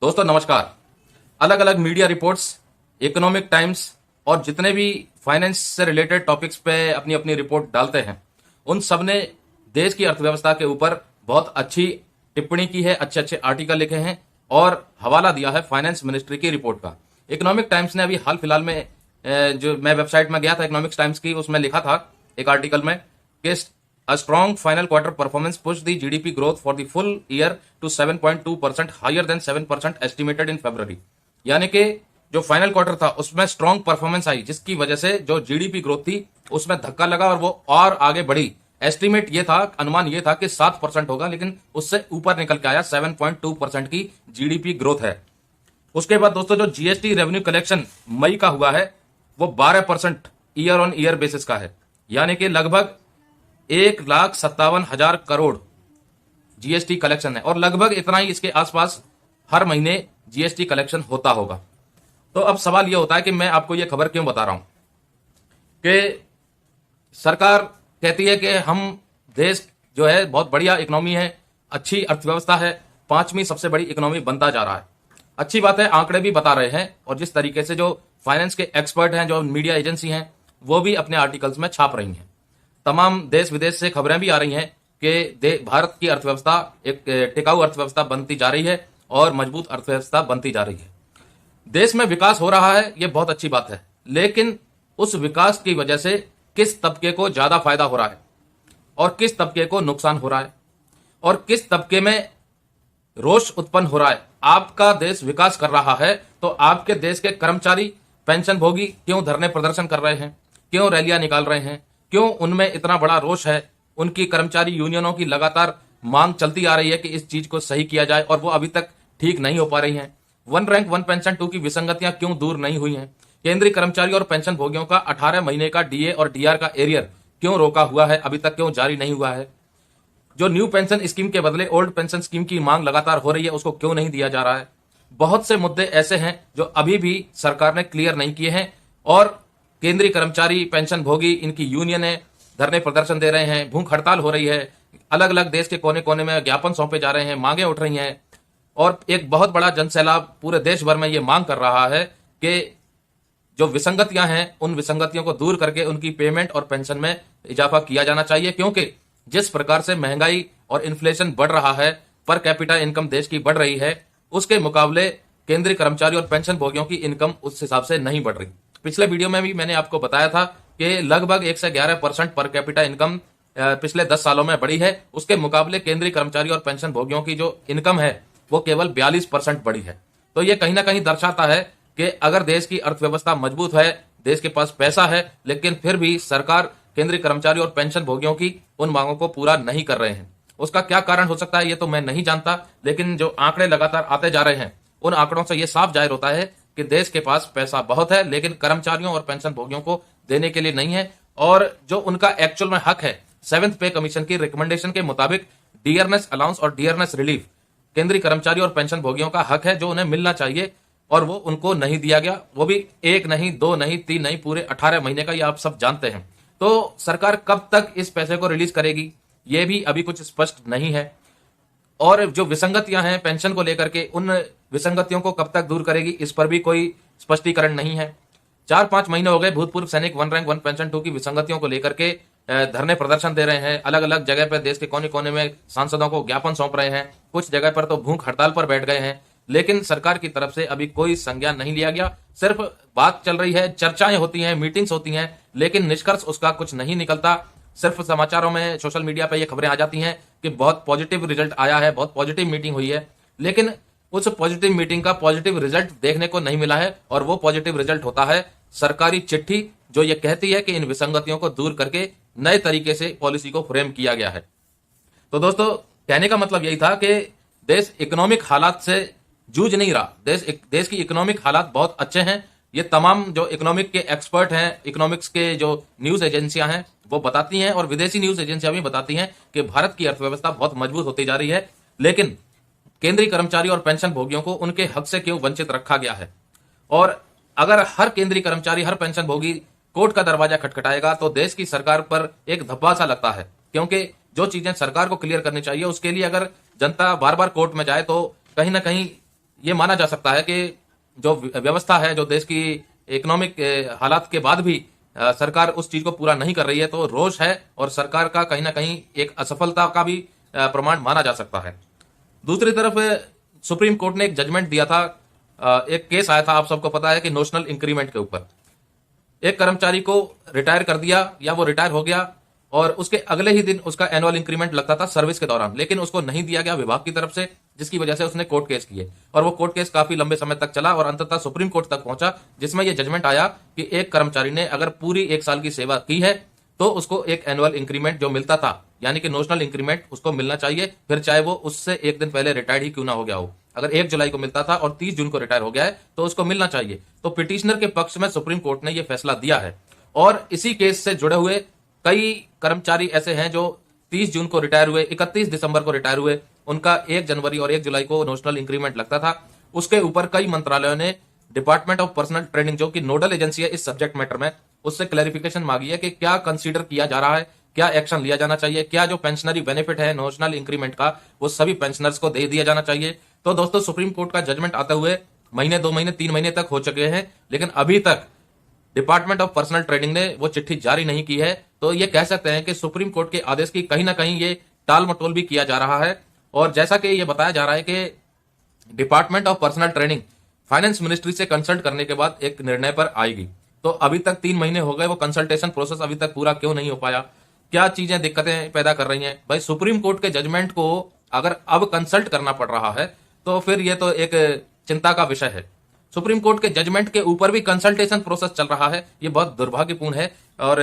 दोस्तों नमस्कार। अलग अलग मीडिया रिपोर्ट्स, इकोनॉमिक टाइम्स और जितने भी फाइनेंस से रिलेटेड टॉपिक्स पे अपनी अपनी रिपोर्ट डालते हैं, उन सब ने देश की अर्थव्यवस्था के ऊपर बहुत अच्छी टिप्पणी की है, अच्छे अच्छे आर्टिकल लिखे हैं और हवाला दिया है फाइनेंस मिनिस्ट्री की रिपोर्ट का। इकोनॉमिक टाइम्स ने अभी हाल फिलहाल में जो मैं वेबसाइट में गया था इकोनॉमिक्स टाइम्स की, उसमें लिखा था एक आर्टिकल में कि A strong final quarter performance pushed the GDP growth for the full year to 7.2% higher than 7% estimated in February। यानी कि जो फाइनल क्वार्टर था उसमें स्ट्रॉन्ग परफॉर्मेंस आई, जिसकी वजह से जो जीडीपी ग्रोथ थी उसमें धक्का लगा और वो और आगे बढ़ी। एस्टिमेट ये था, अनुमान ये था कि 7% होगा, लेकिन उससे ऊपर निकल के आया 7.2% की जीडीपी ग्रोथ है। उसके बाद दोस्तों जो जीएसटी रेवेन्यू कलेक्शन मई का हुआ है वो 12% ईयर ऑन ईयर बेसिस का है, यानी कि लगभग 1,57,000 करोड़ जीएसटी कलेक्शन है और लगभग इतना ही इसके आसपास हर महीने जीएसटी कलेक्शन होता होगा। तो अब सवाल यह होता है कि मैं आपको यह खबर क्यों बता रहा हूं कि सरकार कहती है कि हम देश जो है बहुत बढ़िया इकोनॉमी है, अच्छी अर्थव्यवस्था है, 5वीं सबसे बड़ी इकोनॉमी बनता जा रहा है। अच्छी बात है, आंकड़े भी बता रहे हैं और जिस तरीके से जो फाइनेंस के एक्सपर्ट हैं, जो मीडिया एजेंसी हैं, वो भी अपने आर्टिकल्स में छाप रही हैं। तमाम देश विदेश से खबरें भी आ रही हैं कि भारत की अर्थव्यवस्था एक टिकाऊ अर्थव्यवस्था बनती जा रही है और मजबूत अर्थव्यवस्था बनती जा रही है। देश में विकास हो रहा है, यह बहुत अच्छी बात है, लेकिन उस विकास की वजह से किस तबके को ज्यादा फायदा हो रहा है और किस तबके को नुकसान हो रहा है और किस तबके में रोष उत्पन्न हो रहा है। आपका देश विकास कर रहा है तो आपके देश के कर्मचारी, पेंशन भोगी क्यों धरने प्रदर्शन कर रहे हैं, क्यों रैलियां निकाल रहे हैं, क्यों उनमें इतना बड़ा रोष है। उनकी कर्मचारी यूनियनों की लगातार मांग चलती आ रही है कि इस चीज को सही किया जाए और वो अभी तक ठीक नहीं हो पा रही हैं। वन रैंक वन पेंशन 2 की विसंगतियां क्यों दूर नहीं हुई हैं। केंद्रीय कर्मचारी और पेंशन भोगियों का 18 महीने का डीए और डीआर का एरियर क्यों रोका हुआ है, अभी तक क्यों जारी नहीं हुआ है। जो न्यू पेंशन स्कीम के बदले ओल्ड पेंशन स्कीम की मांग लगातार हो रही है, उसको क्यों नहीं दिया जा रहा है। बहुत से मुद्दे ऐसे हैं जो अभी भी सरकार ने क्लियर नहीं किए हैं और केंद्रीय कर्मचारी, पेंशन भोगी, इनकी यूनियनें धरने प्रदर्शन दे रहे हैं, भूख हड़ताल हो रही है, अलग अलग देश के कोने कोने में ज्ञापन सौंपे जा रहे हैं, मांगे उठ रही हैं और एक बहुत बड़ा जनसैलाब पूरे देश भर में ये मांग कर रहा है कि जो विसंगतियां हैं उन विसंगतियों को दूर करके उनकी पेमेंट और पेंशन में इजाफा किया जाना चाहिए, क्योंकि जिस प्रकार से महंगाई और इन्फ्लेशन बढ़ रहा है, पर कैपिटा इनकम देश की बढ़ रही है, उसके मुकाबले केंद्रीय कर्मचारी और पेंशन भोगियों की इनकम उस हिसाब से नहीं बढ़ रही। पिछले वीडियो में भी मैंने आपको बताया था कि लगभग 1 से 11% पर कैपिटा इनकम पिछले 10 सालों में बढ़ी है। उसके मुकाबले केंद्रीय कर्मचारी और पेंशन भोगियों की जो इनकम है वो केवल 42% बढ़ी है। तो ये कहीं ना कहीं दर्शाता है कि अगर देश की अर्थव्यवस्था मजबूत है, देश के पास पैसा है, लेकिन फिर भी सरकार केंद्रीय कर्मचारी और पेंशन भोगियों की उन मांगों को पूरा नहीं कर रहे हैं। उसका क्या कारण हो सकता है ये तो मैं नहीं जानता, लेकिन जो आंकड़े लगातार आते जा रहे हैं उन आंकड़ों से यह साफ जाहिर होता है कि देश के पास पैसा बहुत है, लेकिन कर्मचारियों और पेंशन भोगियों को देने के लिए नहीं है। और जो उनका एक्चुअल में हक है, 7th पे कमीशन की रिकमेंडेशन के मुताबिक डियरनेस अलाउंस और डियरनेस रिलीफ केंद्रीय कर्मचारी और पेंशन भोगियों का हक है जो उन्हें मिलना चाहिए, और वो उनको नहीं दिया गया। वो भी 1 नहीं, 2 नहीं, 3 नहीं, पूरे 18 महीने का, ये आप सब जानते हैं। तो सरकार कब तक इस पैसे को रिलीज करेगी ये भी अभी कुछ स्पष्ट नहीं है। और जो विसंगतियां हैं पेंशन को लेकर के, उन विसंगतियों को कब तक दूर करेगी इस पर भी कोई स्पष्टीकरण नहीं है। 4-5 महीने हो गए भूतपूर्व सैनिक वन रैंक वन पेंशन 2 की विसंगतियों को लेकर के धरने प्रदर्शन दे रहे हैं, अलग अलग जगह पर देश के कोने कोने में सांसदों को ज्ञापन सौंप रहे हैं, कुछ जगह पर तो भूख हड़ताल पर बैठ गए हैं, लेकिन सरकार की तरफ से अभी कोई संज्ञान नहीं लिया गया। सिर्फ बात चल रही है, चर्चाएं होती हैं, मीटिंग्स होती हैं, लेकिन निष्कर्ष उसका कुछ नहीं निकलता। सिर्फ समाचारों में, सोशल मीडिया पर ये खबरें आ जाती हैं कि बहुत पॉजिटिव रिजल्ट आया है, बहुत पॉजिटिव मीटिंग हुई है, लेकिन उस पॉजिटिव मीटिंग का पॉजिटिव रिजल्ट देखने को नहीं मिला है। और वो पॉजिटिव रिजल्ट होता है सरकारी चिट्ठी जो ये कहती है कि इन विसंगतियों को दूर करके नए तरीके से पॉलिसी को फ्रेम किया गया है। तो दोस्तों कहने का मतलब यही था कि देश इकोनॉमिक हालात से जूझ नहीं रहा। देश की इकोनॉमिक हालात बहुत अच्छे हैं। ये तमाम जो इकोनॉमिक के एक्सपर्ट हैं, इकोनॉमिक्स के जो न्यूज एजेंसियां हैं वो बताती हैं, और विदेशी न्यूज एजेंसियां भी बताती हैं कि भारत की अर्थव्यवस्था बहुत मजबूत होती जा रही है। लेकिन केंद्रीय कर्मचारी और पेंशन भोगियों को उनके हक से क्यों वंचित रखा गया है। और अगर हर केंद्रीय कर्मचारी, हर पेंशन भोगी कोर्ट का दरवाजा खटखटाएगा तो देश की सरकार पर एक धब्बा सा लगता है, क्योंकि जो चीजें सरकार को क्लियर करनी चाहिए उसके लिए अगर जनता बार बार कोर्ट में जाए तो कहीं ना कहीं ये माना जा सकता है कि जो व्यवस्था है, जो देश की इकोनॉमिक हालात के बाद भी सरकार उस चीज को पूरा नहीं कर रही है, तो रोष है और सरकार का कहीं ना कहीं एक असफलता का भी प्रमाण माना जा सकता है। दूसरी तरफ सुप्रीम कोर्ट ने एक जजमेंट दिया था, एक केस आया था, आप सबको पता है कि नोशनल इंक्रीमेंट के ऊपर एक कर्मचारी को रिटायर कर दिया या वो रिटायर हो गया और उसके अगले ही दिन उसका एनुअल इंक्रीमेंट लगता था सर्विस के दौरान, लेकिन उसको नहीं दिया गया विभाग की तरफ से, जिसकी वजह से उसने कोर्ट केस किए और वो कोर्ट केस काफी लंबे समय तक चला और अंततः सुप्रीम कोर्ट तक पहुंचा, जिसमें यह जजमेंट आया कि एक कर्मचारी ने अगर पूरी 1 साल की सेवा की है तो उसको एक एनुअल इंक्रीमेंट जो मिलता था, यानी कि नोशनल इंक्रीमेंट, उसको मिलना चाहिए, फिर चाहे वो उससे एक दिन पहले रिटायर्ड ही क्यों ना हो गया हो। अगर 1 जुलाई को मिलता था और 30 जून को रिटायर हो गया है तो उसको मिलना चाहिए। तो पिटिशनर के पक्ष में सुप्रीम कोर्ट ने यह फैसला दिया है और इसी केस से जुड़े हुए कई कर्मचारी ऐसे हैं जो 30 जून को रिटायर हुए, 31 दिसंबर को रिटायर हुए, उनका 1 जनवरी और 1 जुलाई को नोशनल इंक्रीमेंट लगता था। उसके ऊपर कई मंत्रालयों ने डिपार्टमेंट ऑफ पर्सनल ट्रेनिंग, जो कि नोडल एजेंसी है इस सब्जेक्ट मैटर में, उससे क्लैरिफिकेशन मांगी है कि क्या कंसीडर किया जा रहा है, क्या एक्शन लिया जाना चाहिए, क्या जो पेंशनरी बेनिफिट है नोशनल इंक्रीमेंट का वो सभी पेंशनर्स को दे दिया जाना चाहिए। तो दोस्तों, सुप्रीम कोर्ट का जजमेंट आते हुए महीने, 2 महीने, 3 महीने तक हो चुके हैं, लेकिन अभी तक डिपार्टमेंट ऑफ पर्सनल ट्रेनिंग ने वो चिट्ठी जारी नहीं की है। तो ये कह सकते हैं कि सुप्रीम कोर्ट के आदेश की कहीं ना कहीं ये टाल मटोल भी किया जा रहा है। और जैसा कि ये बताया जा रहा है कि department of personal training finance ministry से कंसल्ट करने के बाद एक निर्णय पर आएगी। तो अभी तक 3 महीने हो गए, वो कंसल्टेशन प्रोसेस अभी तक पूरा क्यों नहीं हो पाया, क्या चीजें दिक्कतें पैदा कर रही हैं भाई? सुप्रीम कोर्ट के जजमेंट को अगर अब कंसल्ट करना पड़ रहा है तो फिर ये तो एक चिंता का विषय है। सुप्रीम कोर्ट के जजमेंट के ऊपर भी कंसल्टेशन प्रोसेस चल रहा है, ये बहुत दुर्भाग्यपूर्ण है। और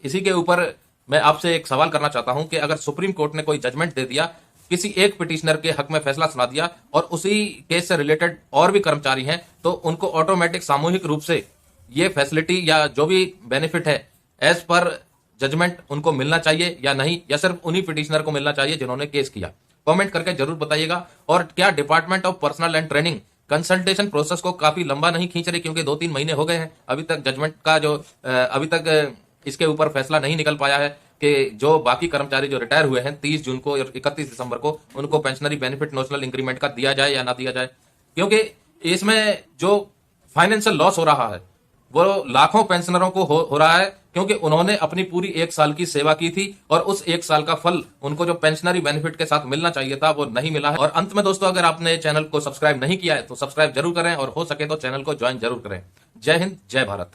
इसी के ऊपर मैं आपसे एक सवाल करना चाहता हूं कि अगर सुप्रीम कोर्ट ने कोई जजमेंट दे दिया, किसी एक पिटिशनर के हक में फैसला सुना दिया और उसी केस से रिलेटेड और भी कर्मचारी हैं, तो उनको ऑटोमेटिक सामूहिक रूप से ये फैसिलिटी या जो भी बेनिफिट है एज पर जजमेंट उनको मिलना चाहिए या नहीं, या सिर्फ उन्हीं पिटिशनर को मिलना चाहिए जिन्होंने केस किया? कमेंट करके जरूर बताइएगा। और क्या department of personal and training consultation process को काफी लंबा नहीं खींच रही, क्योंकि 2-3 महीने हो गए हैं अभी तक जजमेंट का जो अभी तक इसके ऊपर फैसला नहीं निकल पाया है कि जो बाकी कर्मचारी जो रिटायर हुए हैं 30 जून को और 31 दिसंबर को, उनको पेंशनरी बेनिफिट नोशनल इंक्रीमेंट का दिया जाए या ना दिया जाए। क्योंकि इसमें जो फाइनेंशियल लॉस हो रहा है वो लाखों पेंशनरों को हो रहा है, क्योंकि उन्होंने अपनी पूरी 1 साल की सेवा की थी और उस 1 साल का फल उनको जो पेंशनरी बेनिफिट के साथ मिलना चाहिए था वो नहीं मिला है। और अंत में दोस्तों, अगर आपने चैनल को सब्सक्राइब नहीं किया है तो सब्सक्राइब जरूर करें और हो सके तो चैनल को ज्वाइन जरूर करें। जय हिंद, जय भारत।